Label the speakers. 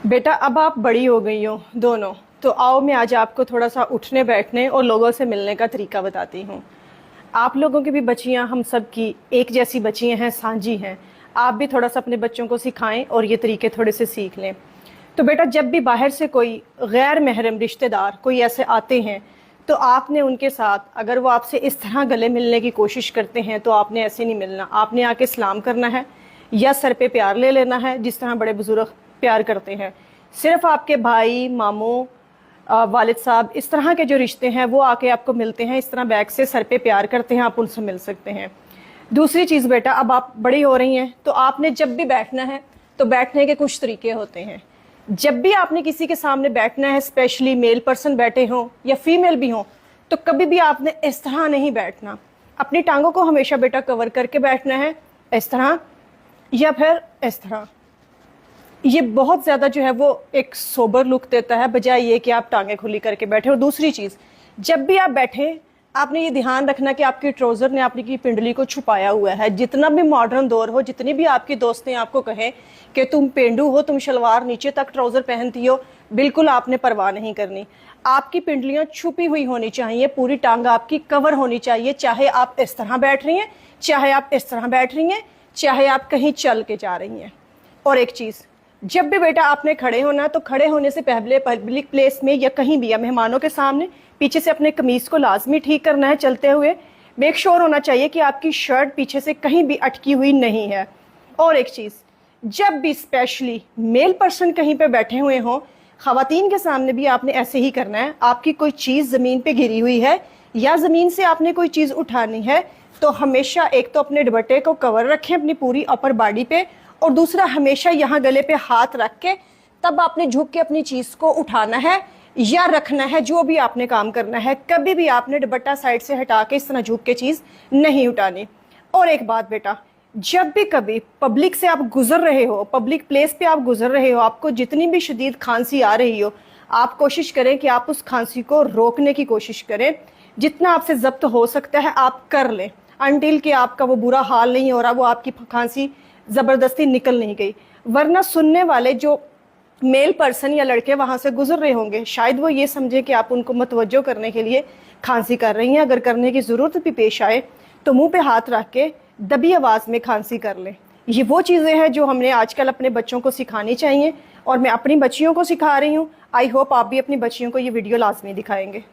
Speaker 1: बेटा अब आप बड़ी हो गई हो दोनों, तो आओ मैं आज आपको थोड़ा सा उठने बैठने और लोगों से मिलने का तरीका बताती हूँ। आप लोगों की भी बच्चियाँ हम सब की एक जैसी बच्चियाँ हैं, सांझी हैं। आप भी थोड़ा सा अपने बच्चों को सिखाएं और ये तरीके थोड़े से सीख लें। तो बेटा जब भी बाहर से कोई गैर महरम रिश्तेदार कोई ऐसे आते हैं तो आपने उनके साथ, अगर वो आपसे इस तरह गले मिलने की कोशिश करते हैं तो आपने ऐसे नहीं मिलना। आपने आके सलाम करना है या सर पे प्यार ले लेना है, जिस तरह बड़े बुजुर्ग प्यार करते हैं। सिर्फ आपके भाई, मामू, वालिद साहब, इस तरह के जो रिश्ते हैं वो आके आपको मिलते हैं, इस तरह बैग से सर पे प्यार करते हैं, आप उनसे मिल सकते हैं। दूसरी चीज़ बेटा, अब आप बड़ी हो रही हैं तो आपने जब भी बैठना है तो बैठने के कुछ तरीके होते हैं। जब भी आपने किसी के सामने बैठना है, स्पेशली मेल पर्सन बैठे हों या फीमेल भी हों, तो कभी भी आपने इस तरह नहीं बैठना। अपनी टांगों को हमेशा बेटा कवर करके बैठना है, इस तरह या फिर इस तरह। ये बहुत ज़्यादा जो है वो एक सोबर लुक देता है, बजाय ये कि आप टांगें खुली करके बैठे। और दूसरी चीज़, जब भी आप बैठें आपने ये ध्यान रखना कि आपकी ट्राउज़र ने आपकी पिंडली को छुपाया हुआ है। जितना भी मॉडर्न दौर हो, जितनी भी आपकी दोस्तें आपको कहें कि तुम पेंडू हो, तुम शलवार नीचे तक ट्राउज़र पहनती हो, बिल्कुल आपने परवाह नहीं करनी। आपकी पिंडलियाँ छुपी हुई होनी चाहिए, पूरी टांग आपकी कवर होनी चाहिए, चाहे आप इस तरह बैठ रही हैं, चाहे आप इस तरह बैठ रही हैं, चाहे आप कहीं चल के जा रही हैं। और एक चीज़, जब भी बेटा आपने खड़े होना तो खड़े होने से पहले पब्लिक प्लेस में या कहीं भी या मेहमानों के सामने पीछे से अपने कमीज़ को लाजमी ठीक करना है। चलते हुए मेक श्योर होना चाहिए कि आपकी शर्ट पीछे से कहीं भी अटकी हुई नहीं है। और एक चीज़, जब भी स्पेशली मेल पर्सन कहीं पे बैठे हुए हों, ख़वातीन के सामने भी आपने ऐसे ही करना है। आपकी कोई चीज़ ज़मीन पे गिरी हुई है या ज़मीन से आपने कोई चीज़ उठानी है तो हमेशा एक तो अपने दुपट्टे को कवर रखें अपनी पूरी अपर बॉडी पे, और दूसरा हमेशा यहाँ गले पे हाथ रख के तब आपने झुक के अपनी चीज़ को उठाना है या रखना है, जो भी आपने काम करना है। कभी भी आपने दुपट्टा साइड से हटा के इस तरह झुक के चीज़ नहीं उठानी। और एक बात बेटा, जब भी कभी पब्लिक से आप गुजर रहे हो, पब्लिक प्लेस पे आप गुजर रहे हो, आपको जितनी भी शदीद खांसी आ रही हो, आप कोशिश करें कि आप उस खांसी को रोकने की कोशिश करें। जितना आपसे जब्त हो सकता है आप कर लें, अनटिल कि आपका वो बुरा हाल नहीं हो रहा, वो आपकी खांसी ज़बरदस्ती निकल नहीं गई। वरना सुनने वाले जो मेल पर्सन या लड़के वहाँ से गुजर रहे होंगे, शायद वो ये समझे कि आप उनको मतवज्जो करने के लिए खांसी कर रही हैं। अगर करने की ज़रूरत भी पेश आए तो मुंह पे हाथ रख के दबी आवाज़ में खांसी कर लें। ये वो चीज़ें हैं जो हमने आजकल अपने बच्चों को सिखानी चाहिए, और मैं अपनी बच्चियों को सिखा रही हूँ। आई होप आप भी अपनी बच्चियों को ये वीडियो लाजमी दिखाएंगे।